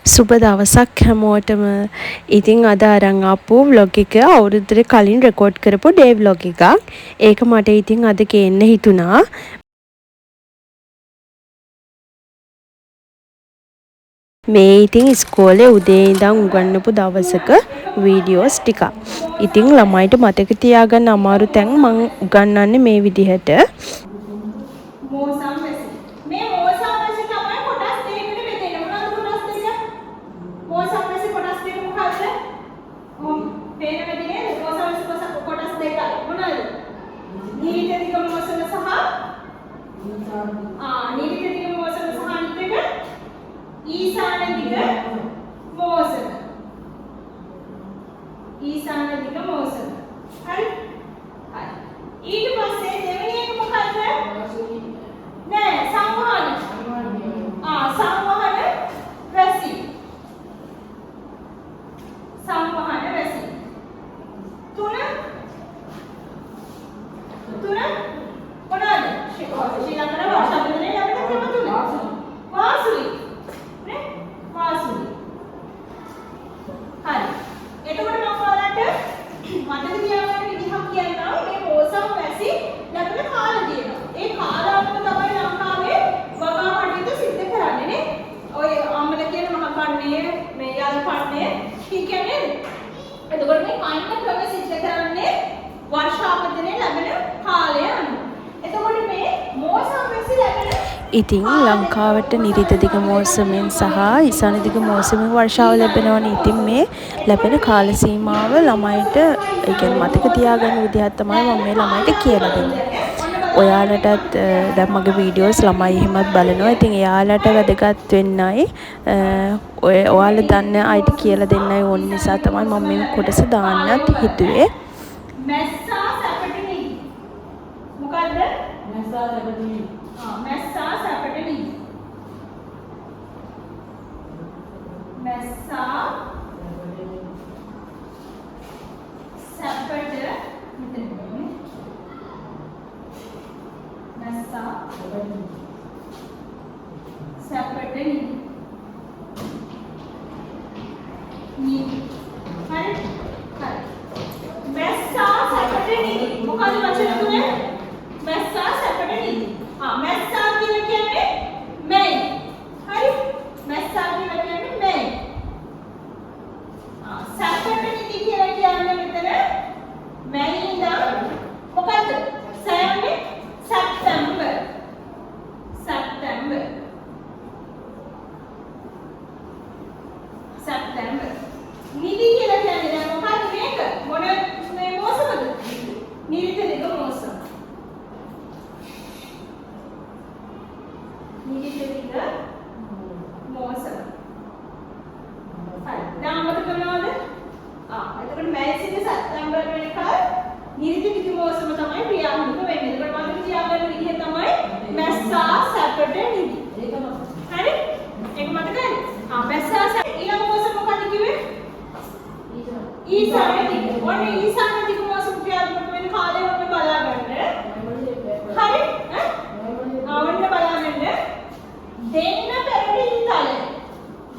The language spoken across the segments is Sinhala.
සුබ දවසක් හැමෝටම. ඉතින් අද අරන් ආපු vlog එක අවුරුද්දට කලින් රෙකෝඩ් කරපු ඩේ vlog එකක්. ඒක මට ඉතින් අද ගේන්න හිතුණා. මේ ඉතින් ඉස්කෝලේ උදේ ඉඳන් උගන්වපු දවසක වීඩියෝස් ටිකක්. ඉතින් ළමයිට මතක තියාගන්න අමාරු තැන් මම උගන්වන්නේ මේ විදිහට. ඉතින් ලංකාවට නිරිත දිග මෝසමෙන් සහ ඉසාන දිග මෝසමෙන් වර්ෂාව ලැබෙනවනේ. ඉතින් මේ ලැබෙන කාල සීමාව ළමයිට ඒ කියන්නේ මතක තියාගන්න විදිහක් තමයි මම මේ ළමයිට කියලා දෙන්නේ. ඔයාලටත් දැන් මගේ වීඩියෝස් ළමයි එහෙමත් බලනවා. ඉතින් එයාලට වැදගත් වෙන්නයි ඔයාලා දන්න අයට කියලා දෙන්නයි ඕන නිසා තමයි මම මේ කොටස දාන්නත් හිතුවේ. මැස්සා සැපට නිදි. මොකද්ද? මැස්සා සැපට නිදි. මැස්සා සැපට නිදි. මැස්සා සැපට මැස්සා සැපට නිදි. නිදි. හරි? හරි. මැස්සා සැපට නිදි. මොකද වචන තුනේ? මැස්සා සැපට නිදි. මැස්සා කියලා කියන්නේ මෙයි. හරි? මැස්සා කියලා කියන්නේ මෙයි. සැපට නිදි කියලා කියන්නේ මෙතන මෙයි ඉඳන් මොකද්ද? සෑමනේ සැප්තැම්බර්. සැප්තැම්බර්. සැප්තැම්බර්. නිදි කියලා කියන්නේ දැන් මොකද්ද මේක? මොන මේ මොසමද? නිරිත දෙක මොසම. නිරිත දෙක මොසම. හරි. දැන් මොකද කරනවද? එතකොට මැයි සිට සැප්තැම්බර් වෙනකල් නිරිත දෙක මොසම තමයි ක්‍රියාත්මක වෙන්නේ. එතකොට මතක තියාගන්න විදිහ තමයි මැස්සා සැපට නිදි. ඒක තමයි. හරි? ඒක මතකයි? මැස්සා ඊළඟ මොසම මොකක්ද කිව්වේ? ඊසාන දිග. ඔන්න ඊසාන දිග මොසම ක්‍රියාත්මක වෙන කාලය ඔන්න බලාගන්න. හරි? ඔන්න බලාගන්න. දෙන්න පෙරට ඊතල.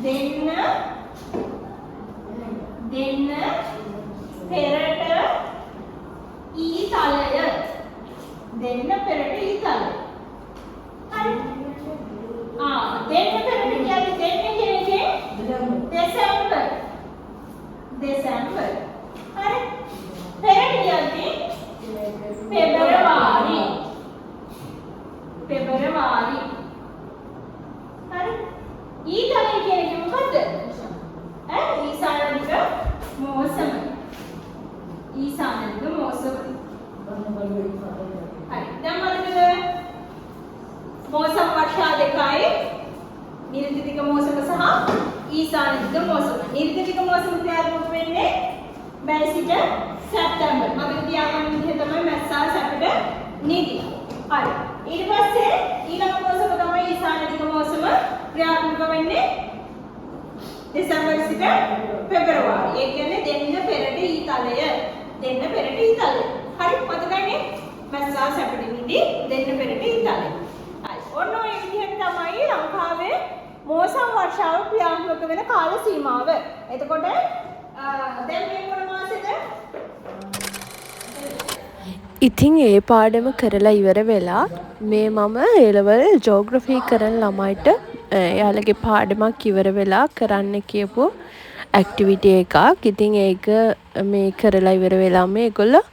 දෙන්න පෙරට ඊතලය. දෙන්න පෙරට ඊතලය. හරි? දෙන්න පෙරට කියන්නේ දෙන්න කියන්නේ දෙසැම්බර්. දෙසැම්බර්. හරි? පෙරට කියන්නේ පෙබරවාරි. පෙබරවාරි. හරි? ඊතලය කියන්නේ මොකද්ද? ඊසානදික මෝසම. ඊසානදික මෝසම. හරි. දැන් මොකද? මෝසම වර්ෂා දෙකයි. නිරිත මෝසම සහ ඊසානදික මෝසම. නිරිත මෝසම ක්‍රියාත්මක වෙන්නේ මැයි සිට සැප්තැම්බර්. මතක තියාගන්න විදිහ තමයි මැස්සා සැපට නිදි. හරි. ඊට පස්සේ ඊළඟ මෝසම තමයි ඊසානදික මෝසම ක්‍රියාත්මක වෙන්නේ දෙසැම්බර් සිට පෙබරවාරි. ඒ කියන්නේ දෙන්න පෙරට ඊතලය. දෙන්න පෙරට ඊතලය. හරි මතකයිනේ? මැස්සා සැපට නිදි දෙන්න පෙරට ඊතලය. හරි. ඔන්න ඔය විදිහට තමයි ලංකාවේ මෝසම් වර්ෂාව ක්‍රියාත්මක ක්‍රියාත්මක වෙන කාල සීමාව. එතකොට දැන් මේ මොන මාසෙද? ඉතින් ඒ පාඩම කරලා ඉවර වෙලා මේ මම A-level ජෝග්‍රෆි කරන ළමයිට එයාලගේ පාඩමක් ඉවර වෙලා කරන්න කියපු ඇක්ටිවිටි එකක්. ඉතින් ඒක මේ කරලා ඉවර වෙලා මේගොල්ලෝ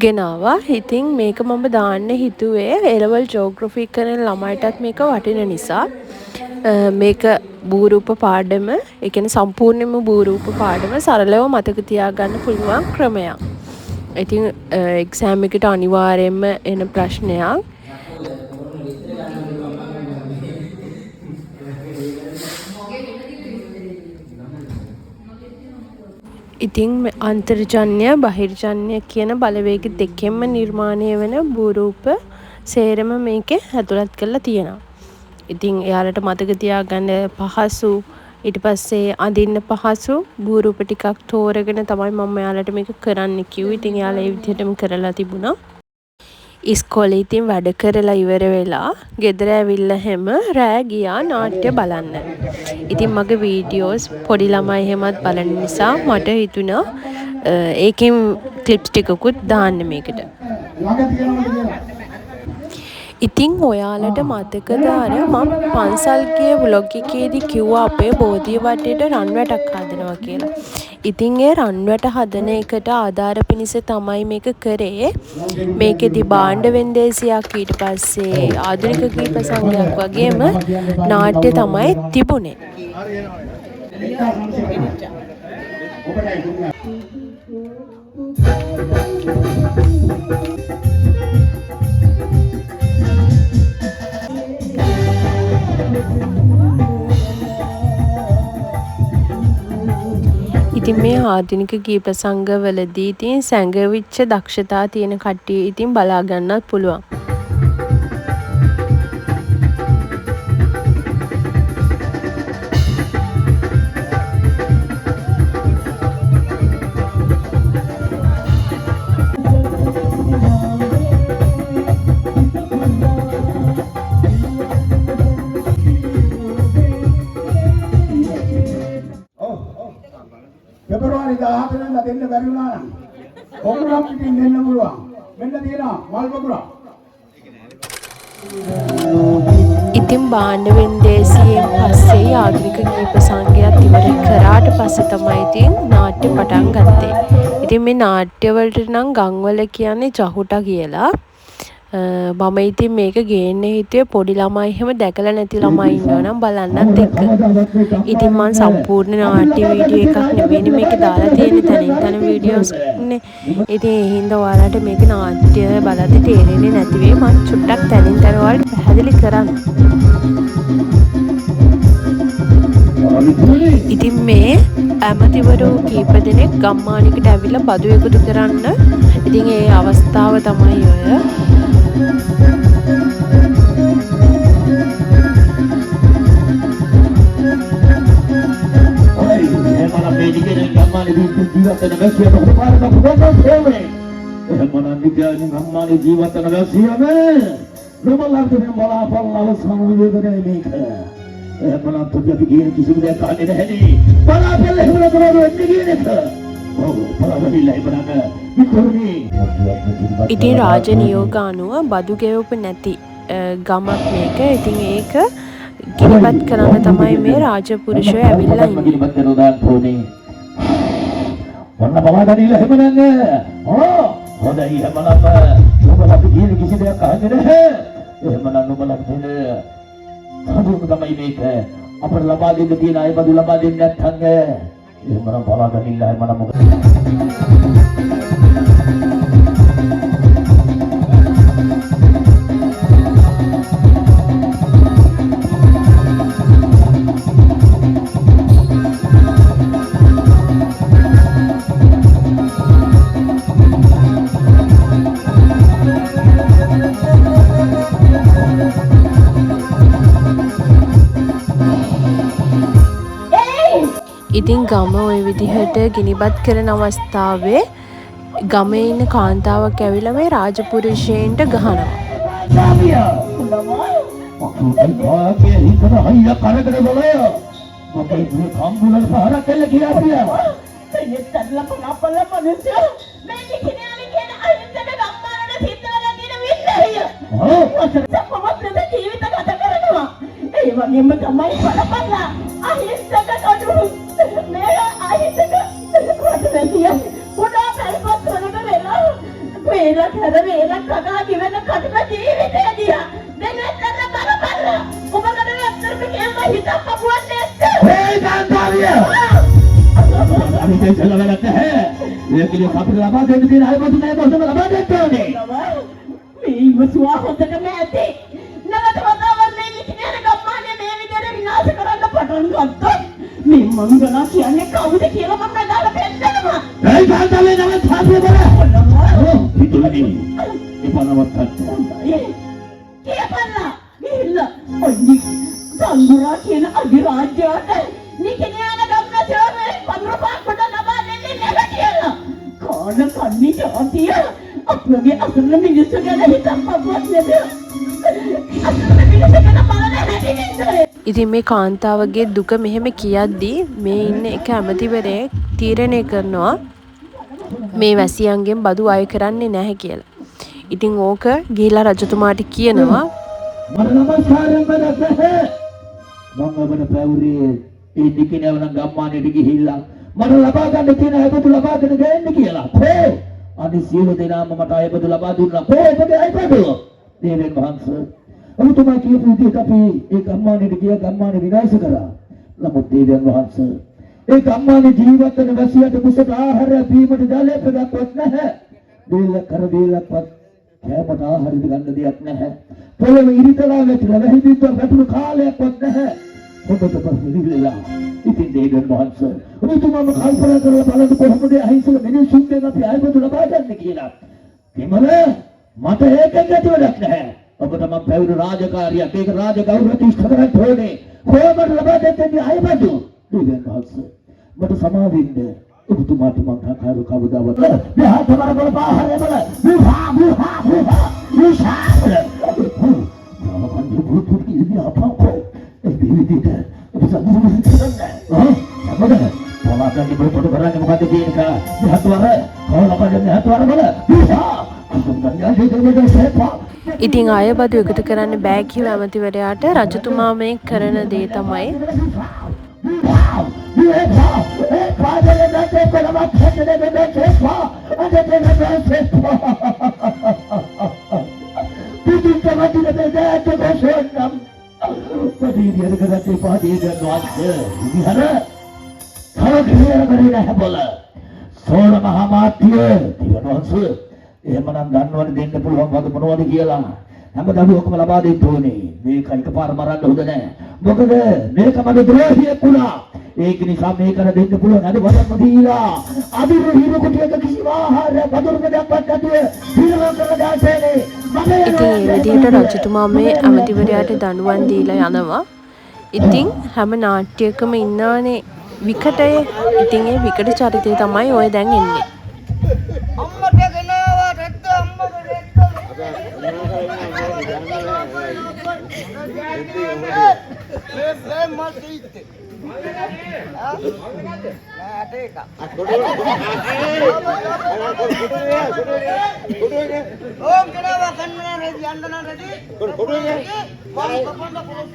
ගෙනාවා. ඉතින් මේක මම දාන්න හිතුවේ A-level ජෝග්‍රෆි කරන ළමයිටත් මේක වටින නිසා. මේක භූරූප පාඩම, ඒ කියන්නේ සම්පූර්ණයෙන්ම භූරූප පාඩම සරලව මතක තියාගන්න පුළුවන් ක්‍රමයක්. ඉතින් එක්සෑම් එකට අනිවාර්යයෙන්ම එන ප්‍රශ්නයක්. ඉතින් අන්තර්ජන්‍ය බහිර්ජන්‍ය කියන බලවේග දෙකෙන්ම නිර්මාණය වෙන භූරූප සේරම මේකේ ඇතුළත් කරලා තියෙනවා. ඉතින් එයාලට මතක තියාගන්න පහසු, ඊට පස්සේ අඳින්න පහසු භූරූප ටිකක් තෝරගෙන තමයි මම එයාලට මේක කරන්න කිව්වේ. ඉතින් එයාලා ඒ විදිහටම කරලා තිබුණා. ඉස්කෝලේ ඉතින් වැඩ කරලා ඉවර වෙලා ගෙදර ඇවිල්ලා හැම රෑ ගියා නාට්‍ය බලන්න. ඉතින් මගේ වීඩියෝස් පොඩි ළමයි එහෙමත් බලන නිසා මට හිතුණා ඒකෙන් ක්ලිප්ස් ටිකකුත් දාන්න මේකට. ඉතින් ඔයාලට මතකද අර මම පන්සල් ගිය ව්ලොග් එකේදී කිව්වා අපේ බෝධිය වටේට රන් වැටක් හදනවා කියලා. ඉතින් ඒ රන් වැට හදන එකට ආධාර පිණිස තමයි මේක කරේ. මේකෙදි භාණ්ඩ වෙන්දේසියක්, ඊට පස්සේ ආධුනික ගීත සංගයක් වගේම නාට්‍ය තමයි තිබුණේ. ඉතින් මේ ආධුනික ගී ප්‍රසංගවලදී ඉතින් සැඟවිච්ච දක්ෂතා තියෙන කට්ටිය ඉතින් බලා ගන්නත් පුළුවන්. Februari 14 දෙන්න බැරි වුණා නම් ඔක්කොම පිටින් දෙන්න පුළුවන්. මෙන්න තියෙනවා මල් පොකුරක්. ඉතින් භාණ්ඩ වෙන්දේසියෙන් පස්සේ ආධුනික ගී ප්‍රසංගයත් ඉවර කරාට පස්සේ තමයි ඉතින් නාට්‍ය පටන් ගත්තේ. ඉතින් මේ නාට්‍ය වලට නම් ගම්වල කියන්නේ ජහුටා කියලා. මම ඉතින් මේක ගේන්න හිතුවේ පොඩි ළමයි එහෙම දැකලා නැති ළමයි ඉන්නවා නම් බලන්නත් එක්ක. ඉතින් මම සම්පූර්ණ නාට්‍ය වීඩියෝ එකක් නෙවෙයි මේක දාලා තියෙන තනින් තන වීඩියෝස් නේ. ඉතින් ඒ හින්දා ඔයාලට මේක නාට්‍ය බලද්දි තේරෙන්නේ නැති වෙයි. මම චුට්ටක් තනින් තන වලට පැහැදිලි කරන්න. ඉතින් මේ ඇමතිවරු කීප දෙනෙක් ගම්මානිකට ඇවිල්ලා බදු එකතු කරන්න. ඉතින් ඒ අවස්ථාව තමයි ඔය. ඉතින් රාජ නියෝග අනුව බදු ගෙවපු නැති ගමක් මේක. ඉතින් ඒක ගිනිපත් කරන්න තමයි මේ රාජපුරුෂයෝ ඇවිල්ලා ඉන්නේ. ඔන්න බබා දනිලා හැමනංග. හොඳයි හැමනම. ඔබලා පිටින් කිසි දෙයක් අහන්නේ නැහැ. එහෙමනම් ඔබලා දෙන කඳුම තමයි මේක. අපිට ලබා දෙන්න තියෙන අය බදු ලබා දෙන්නේ නැත්නම් එහෙමනම් බබා දනිලා හැමනම මොකද? ඉතින් ගම ওই විදිහට ගිනිපත් කරන අවස්ථාවේ ගමේ ඉන්න කාන්තාවක් ඇවිල්ලා මේ රාජපුරුෂයන්ට ගහනවා. මොකද මේ කම්බුලන් පහරක් කළ කියලා පියා. මේ තල්ලා පනපල මිනිස්සු මේ නිකිනාලි කියන අහිංසක ගම්මානට සිද්ධ වෙලා තියෙන විශ්ලේෂය. සම්පූර්ණ ජීවිත ගත කරනවා. ඒ වගේම තමයි බලපල්ලා අහිංසක කඩුරු මේ අහිංසක වටනතිය පොඩා පැල්පත් වලට වෙලා කඩා කිවෙන කඩන ජීවිතය දිහා දෙන්නතර බලපල්ලා ඔබකට ඇත්තටම කියන්න හිතක් අපුවන්නේ ඒ ගාන්ධාරිය අපි දෙන්න වැඩක් නැහැ. ඒකේ අපිට ලබා දෙන්න තියෙන අයබදු නෑ බොහොම ලබා දෙන්න ඕනේ. මේ ඉවසුවා හොඳට නැති. නැවත වතාවක් මේ නිකිනේ ගම්මානේ මේ විදිහට විනාශ කරන්න පටන් ගත්තොත් මේ මංගලා කියන්නේ කවුද කියලා මම දාලා පෙන්නනවා. ඒ ගාන්ධාරිය නම් තාපිය බල. පිටුලදී ඒ පනවත් හත්. කියපල්ලා ඉල්ල ඔන්නි සංගුරා කියන අධිරාජ්‍යයට නිකිනේ ගම්මානේ පන්රපාක් කොට ලබා දෙන්නේ නැහැ කියලා. කාණ කන්නි ජාතිය අපගේ අසරණ මිනිස්සු ගැන හිතක් අපවත් නේද? අසරණ මිනිස්සු ගැන බලන්න හැටි. ඉතින් මේ කාන්තාවගේ දුක මෙහෙම කියද්දී මේ ඉන්න එක ඇමතිවරයෙක් තීරණය කරනවා මේ වැසියන්ගෙන් බදු අය කරන්නේ නැහැ කියලා. ඉතින් ඕක ගිහිලා රජතුමාට කියනවා මම නමස්කාරයෙන් බදන්නේ. මම ඔබට පැවුරියේ ඒ නිකිනවන ගම්මානයට ගිහිල්ලා මට ලබා ගන්න තියෙන අයබදු ලබා ගන්න ගෑන්න කියලා. කොහේ? අනි සියලු දෙනාම මට අයබදු ලබා දුන්නා. කොහේද මේ අයබදු? දේවෙන් වහන්සේ. ඔබතුමා කියපු විදිහට අපි ඒ ගම්මානයට ගියා ගම්මාන විනාශ කරා. නමුත් දේවෙන් වහන්සේ ඒ ගම්මාන ජීවත් වෙන වැසියන්ට කුසට ආහාරය බීමට ජලයක්වත් නැහැ. දෙල කර දෙලක්වත් කෑමට ආහාරය ගන්න දෙයක් නැහැ. පොළොව ඉරිතලා වැටිලා වැහිදිත් වැටුණු කාලයක්වත් නැහැ. ඔබට පස්සේ ඉතින් දේවෙන් වහන්සේ ඔබතුමාම කල්පනා කරලා බලන්න කොහොමද අහිංසක මිනිස්සුන්ගෙන් අපි අයබදු ලබා ගන්න කියලා. විමල මට ඒකෙන් ඇති වැඩක් නැහැ. ඔබට මම පැවිදි රාජකාරියක් ඒක රාජගෞරව ප්‍රතිෂ්ඨ කරන්න ඕනේ. කොහොමද ලබා දෙන්නේ අයබදු? දේවෙන් වහන්සේ මට සමාවෙන්න ඔබතුමාට මම කතාව කවදාවත් මෙහාට බල පාහරේ බල විහා මම බුදු කිවි අපෝ ඒ විදිහට ඔබ සම්මුඛ කරන්නේ මොකද මොනවාද පොඩ කරන්නේ මොකද කියන එක හත්වර කොහොමද හත්වර බල ඉතින් අයබදු එකතු කරන්න බෑ කිව්ව ඇමතිවරයාට රජතුමා මේ කරන දේ තමයි සෝන මහාමාත්‍ය දිවනවංශ එහෙමනම් දන්නවනේ දෙන්න පුළුවන් වද මොනවද කියලා හැමදාම ඔක්කොම ලබා දෙන්න ඕනේ මේක එකපාර මරන්න හොඳ නැහැ මොකද මේක මගේ ද්‍රෝහියෙක් වුණා ඒක නිසා මේකන දෙන්න පුළුවන් අද වදක්ම දීලා අදිරු හිරු කුටියක කිසිම ආහාරයක් වතුරක් දැක්වත් නැතුව හිරව කරලා දාන්නේ ඉතින් ඒ විදිහට රජතුමා මේ ඇමතිවරයාට දඬුවම් දීලා යනවා. ඉතින් හැම නාට්‍යයකම ඉන්නවනේ විකටය. ඉතින් ඒ විකට චරිතය තමයි ඔය දැන් එන්නේ. අම්මට ගෙනාවා රෙද්ද අම්මට රෙද්ද මේ මල්ටි ඕම් ගෙනාවා කන්නන රෙදි අඬන රෙදි කොඩුවේ මම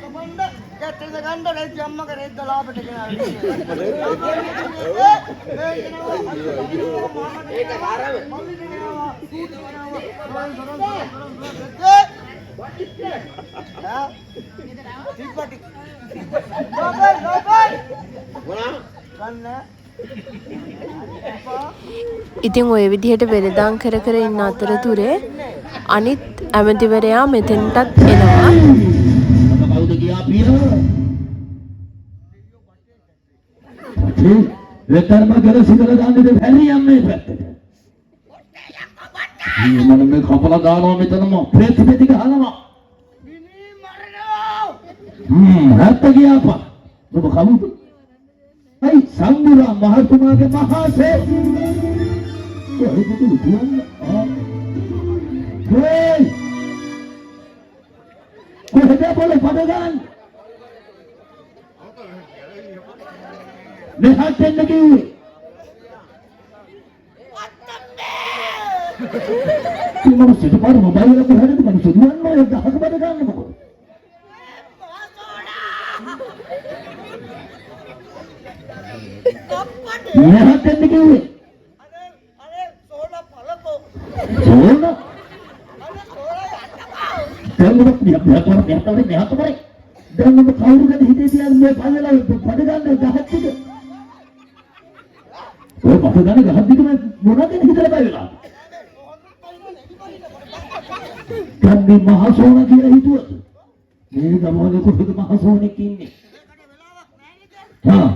කපන්න ගැටෙද ගන්න රෙදි අම්මගේ රෙද්ද ලාභට ගෙනාවා ඒක හරව ඉතින් ඔය විදිහට වෙළඳාම් කර කර ඉන්න අතරතුරේ අනිත් ඇමතිවරයා මෙතෙන්ටත් එනවා. කවුද ගියා පීර? වෙතරම ගල සිදල දාන්නේ බැරි යන්නේ පැත්තට. මම මේ කපලා දානවා මෙතනම ප්‍රේත දෙක ගහනවා. මිනි මරනවා. රැත්ත ගියාපා. ඔබ කවුද? අයි සංගුරා මහතුමාගේ මහාසේ. කොහෙද කියන්නේ? හේ! කොහෙද පොළ පදගන්? මෙහාට එන්න කිව්වේ. මම සිතුපාර මොබයිල් එක හරියට මම සිතුවන්නේ ඔය දහක බඩ ගන්න මොකද? මෙහාට එන්න කිව්වේ. අනේ සෝලා පළකෝ. සෝන අනේ සෝලා දැන් මෙහාට බලයි. දැන් මම කවුරුද හිතේ තියන්නේ මේ පල්ලලා බඩ ගන්න දහක් ටික. ඔය බඩ ගන්න දහක් ටික මොනවද හිතලා බලලා? කන්දි මහසෝන කියලා හිතුවද? මේ ගමනේ කොහෙද මහසෝනෙක් ඉන්නේ? හා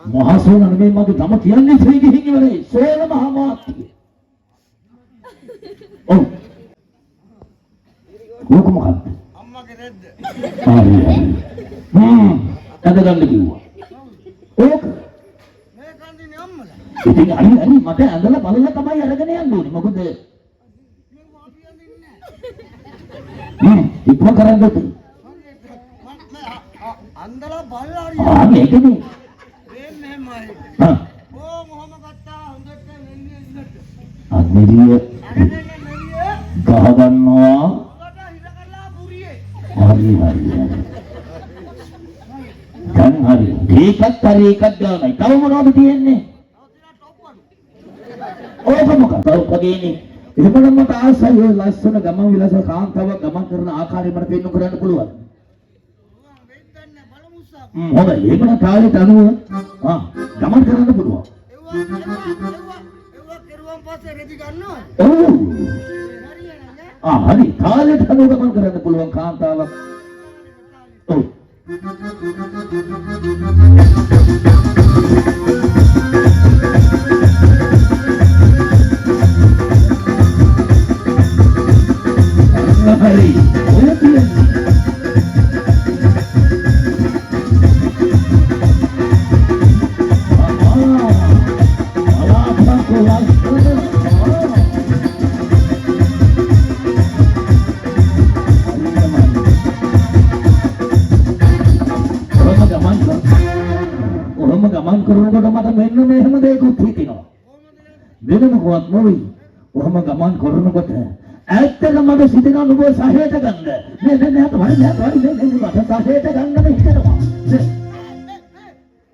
මහසෝන නෙමෙයි මගේ තම කියන්නේ ශ්‍රී ගිහින් ඉවරයි. සෝන මහමාත්‍ය. ඔව්. ඕක මොකක්ද? අම්මගේ රෙද්ද. හරි. අද ගන්න කිව්වා. ඕක මේ කන්දිනේ අම්මලා. ඉතින් හරි මට ඇඳලා බලලා තමයි අරගෙන යන්න ඕනේ. මොකද ඉක්ම කරන්න ඕනේ. අන්දලා බලලා හරි. මේකනේ. මේ මෙහෙමයි. හා ඕ මොහොම ගත්තා හොඳට මෙන්නේ ඉන්නට. අනිරිය අරගෙන මෙන්නේ ගහ ගන්නවා. ඔකට හිර කරලා පුරියේ. හරි. දැන් හරි. ඒකත් හරි එකක් ගන්නයි. තව මොනවද තියෙන්නේ? ඕක මොකක්ද? ඔකගේනේ. එහෙමනම් මට ආසයි ඔය ලස්සන ගමන් විලාස කාන්තාවක් ගමන් කරන ආකාරය මට පෙන්වන්න කරන්න පුළුවන්. වෙද්දන්න බලමුසා. හොඳයි. ඒකන කාලේට අනුව ගමන් කරන්න පුළුවන්. එව්වා කෙරුවන් පස්සේ රෙදි ගන්නවා. ඔව්. හරියනේ. හරි. කාලේට අනුව ගමන් කරන්න පුළුවන් කාන්තාවක්. ඔව්. හරි. ඔය කියන්නේ ගමන් කරනකොට මට මෙන්න මෙහෙම දෙයක්ත් හිතෙනවා. වෙන මොකවත් නොවේ. ඔහම ගමන් කරනකොට ඇත්තටම මට සිතෙනවා නුඹ සහයට ගන්න. නේ මට සහයට ගන්න හිතෙනවා.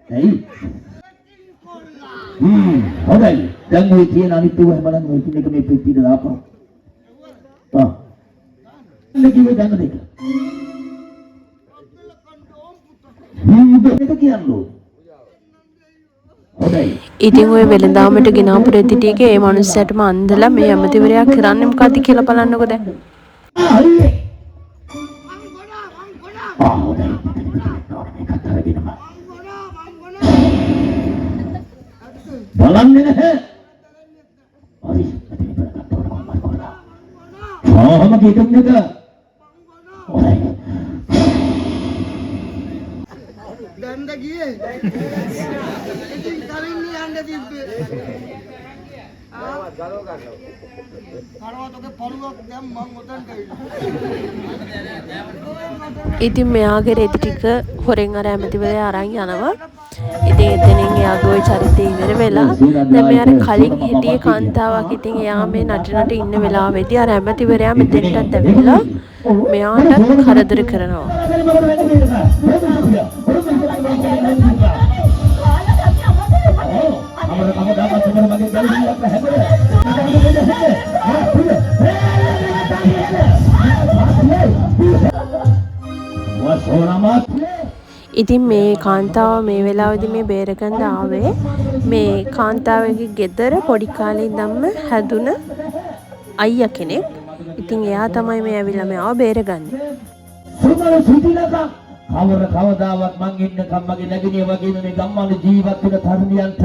ඇයි? හොඳයි. දැන් ඔය තියෙන අනිත් ඒවා හැමදාම ඔය කින එක මේ පෙට්ටියට දාපන්. කිව්වේ ගන්න දෙක. දෙක කියන්නේ. හොඳයි. ඉතින් ඔය වෙළඳාමට ගෙනාපු රෙදි ටික ඒ මනුස්සයාටම අන්දලා මේ ඇමතිවරයා කරන්නේ මොකද්ද කියලා බලන්නකෝ දැන්. හරි. බලන්නේ නැහැ. හරි. කොහොම කියන්නේද? ගන්ද ගියේ. ඉතින් කලින් යන්න තිබ්බේ. ගලව ගන්නවා. කරවතක පළුවක් දැන් මං උතන්ට ඉතින් මෙයාගේ රෙදි ටික හොරෙන් අර ඇමතිවරයා අරන් යනවා. ඉතින් එතනින් එයාගේ ওই චරිතය ඉවර වෙලා දැන් මෙයාට කලින් හිටියේ කාන්තාවක්. ඉතින් එයා මේ නටනට ඉන්න වෙලාවෙදී අර ඇමතිවරයා මෙතෙන්ටත් ඇවිල්ලා මෙයාට කරදර කරනවා. ඉතින් මේ කාන්තාව මේ වෙලාවේදී මේ බේරගන්න ආවේ මේ කාන්තාවගේ ගෙදර පොඩි කාලේ ඉඳන්ම හැදුන අයියා කෙනෙක්. ඉතින් එයා තමයි මේ ඇවිල්ලා මෙයාව බේරගන්නේ. කවදාවත් මං ඉන්නකම් මගේ නැගිනේ වගේ මේ ගම්මාන ජීවත් වෙන තරුණියන්ට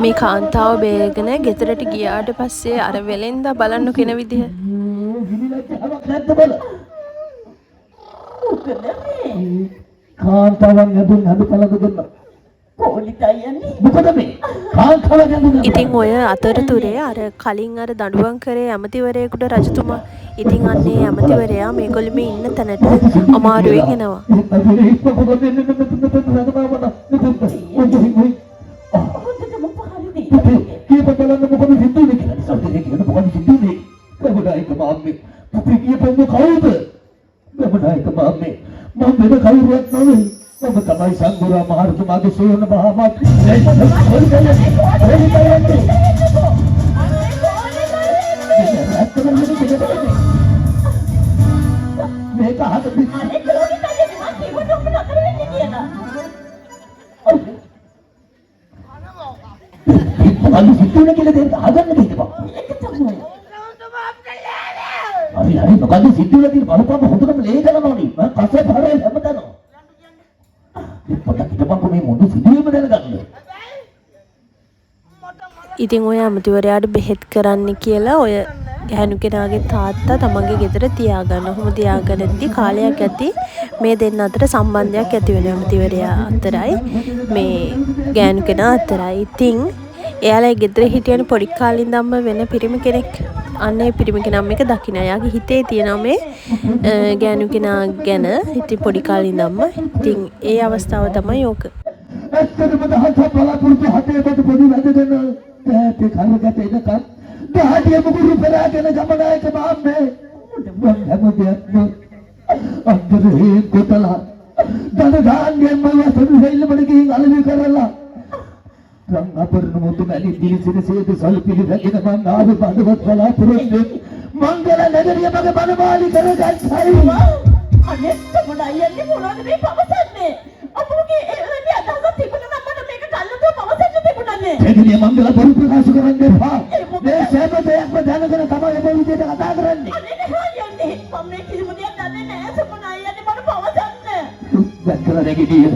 මේ කාන්තාව බේරගෙන ගෙදරට ගියාට පස්සේ අර වෙලෙන්දා බලන්න කෙන විදිහ නැද්ද බල කාන්තාවන් යදුන් හදු කලද දෙන්න කොහොලිතයි යන්නේ. මොකද මේ කාන්තාවන් යදුන් ඉතින් ඔය අතරතුරේ අර කලින් අර දඬුවම් කරේ ඇමතිවරයෙකුට රජතුමා. ඉතින් අන්නේ ඇමතිවරයා මේගොල්ලෝ මේ ඉන්න තැනට අමාරුවෙන් එනවා. පුරා මහරතුමාගේ සෝන මහාමත් මේක අහකට අනේ කොහොමද මම කිව්වොත් ඔබ නතර වෙන්නේ කියලා. අලු සිතුන කියලා දෙන්න හදන්න දෙන්න. ඒක තමයි. හරි මොකද්ද සිතුන තියෙන බලපෑම හොඳටම ලේ කරනවා නේ. මම කසේ භාරයෙන් හැමතැනම. පොඩ්ඩක් හිටපන්කෝ මේ මොඳු සිදුවීම දැනගන්න. ඉතින් ඔය අමතිවරයාට බෙහෙත් කරන්න කියලා ඔය ගැහණු කෙනාගේ තාත්තා තමන්ගේ ගෙදර තියාගන්න. ඔහොම තියාගන්නදී කාලයක් ඇති මේ දෙන්න අතර සම්බන්ධයක් ඇති වෙනවා අමතිවරයා අතරයි මේ ගැහණු කෙනා අතරයි. ඉතින් එයාලා ගෙදර හිටියන පොඩි කාලේ ඉඳන්ම වෙන පිරිමි කෙනෙක්. අන්න ඒ පිරිමි කෙනාම එක දකින්න. එයාගේ හිතේ තියෙනවා මේ ගැහණු කෙනා ගැන ඉතින් පොඩි කාලේ ඉඳන්ම. ඉතින් ඒ අවස්ථාව තමයි ඕක. ඇත්තටම දහස බලාපොරොත්තු හතේ බඩ පොඩි වැදගෙන තේ කනකට එනකම් දහඩිය මුගුරු පෙරාගෙන ගමනායක බාම්මේ මම හැමදේම අන්තරේ කොටලා දනගාන්නේ මම සමුහෙල්ල බඩගින් අලවි කරලා රං අපරණ මුතු මැලි දිලිසින සේද සල්පිලි රැගෙන මං ආවේ බඩවත් බලාපොරොත්තු මංගල නගරිය මගේ බණමාලි කරගත්තයි අනේ තමයි අයියන්නේ මොනවද මේ පවසන්නේ? අපුගේ එවැනි අදහසක් තිබුණා නම් මට මේක කල්ලාතෝ පවසන්න තිබුණානේ. එදිරිය මංගල බරු ප්‍රකාශ කරන්න එපා. මේ සෑම දෙයක්ම දැනගෙන තමයි මේ විදිහට කතා කරන්නේ. අනේ නෑ යන්නේ. මම මේ කිසිම දෙයක් දන්නේ නෑ සපුණා අයියන්නේ මට පවසන්න. දැක්කලා නැගිටිය.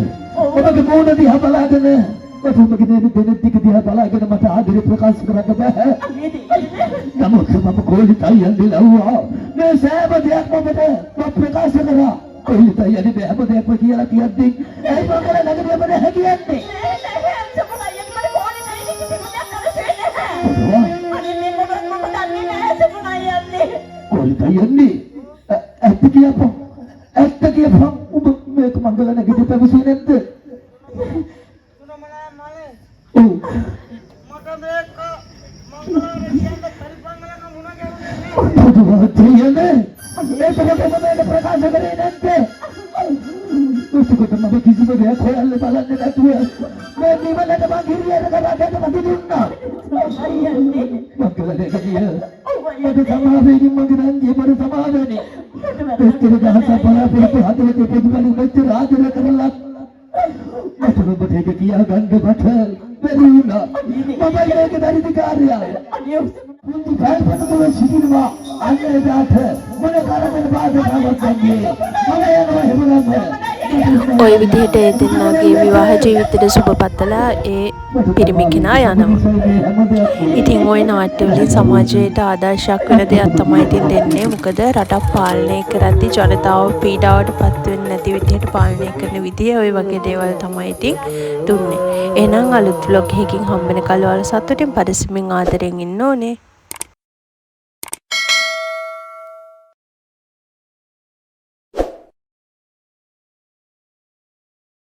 ඔබගේ මූණ දිහා බලාගෙන ඔබගේ දෙන ටික දිහා බලාගෙන මට ආදරේ ප්‍රකාශ කරන්න බෑ. අනේ දෙන්නේ. නමුත් මම කොල්ලිතයි යන්නේ ලව්වා. මේ සෑම දෙයක්ම මට ප්‍රකාශ කරා. කොල්ලිතයි යන්නේ හැම දෙයක්ම කියලා කියද්දී ඒ මංගල නැගිටිය මම නැහැ කියන්නේ. නෑ සපුණා අයියන්නේ මට කොහොමද නැයි කිසිම දෙයක් කරන්නේ නෑ. අනේ මේ මොකක්ද මම දන්නේ නෑ සපුණා අයියන්නේ. කොල්ලිතයි යන්නේ ඇත්ත කියපන්. ඇත්ත කියපන්. ඔබ මේක මංගල නැගිටිය පැවසුවේ නැද්ද? ඔව්. මට මේක මංගල රජයන්ට පරිපංගලක මුණ ගැහුනේ. ඔබ තියන්නේ මේක මොකද ප්‍රකාශ කරේ නැත්තේ? ඔතකොට මම කිසිම දෙයක් හොයන්න බලන්නේ නැතුව මේ නිවනට මං ගිරියට කරාට මම දුන්නා. අයියන්නේ. මංගල නැගිටිය. මට සමාවෙන්නේ මගේ රංගේ මට සමාවෙන්නේ. එක්කේ දහස බලාපොරොත්තු හදවතේ පොදුමලි මෙච්චර ආදර කරලා මට ඔබට ඒක කියා ගන්න මට බැරි වුණා. මම මේක දරිදි කාර්යය. අනේ මුන්දි පැල්පතේ සිටිනවා අන්නේ දාත මොන කරගෙන බාධාවක් ගන්නේ. මම යනවා හැමෝම. ඔය විදිහට ඒ දෙන්නාගේ විවාහ ජීවිතේට සුබ පතලා ඒ පිරිමි කෙනා යනවා. ඉතින් ওই නාට්‍ය වලින් සමාජයට ආදර්ශයක් වෙන දෙයක් තමයි ඉතින් දෙන්නේ. මොකද රටක් පාලනය කරද්දී ජනතාව පීඩාවට පත් වෙන්නේ නැති විදිහට පාලනය කරන විදිය ওই වගේ දේවල් තමයි ඉතින් දුන්නේ. එහෙනම් අලුත් vlog එකකින් හම්බ වෙනකල් ඔයාලා සතුටින් පරිස්සමින් ආදරෙන් ඉන්න ඕනේ.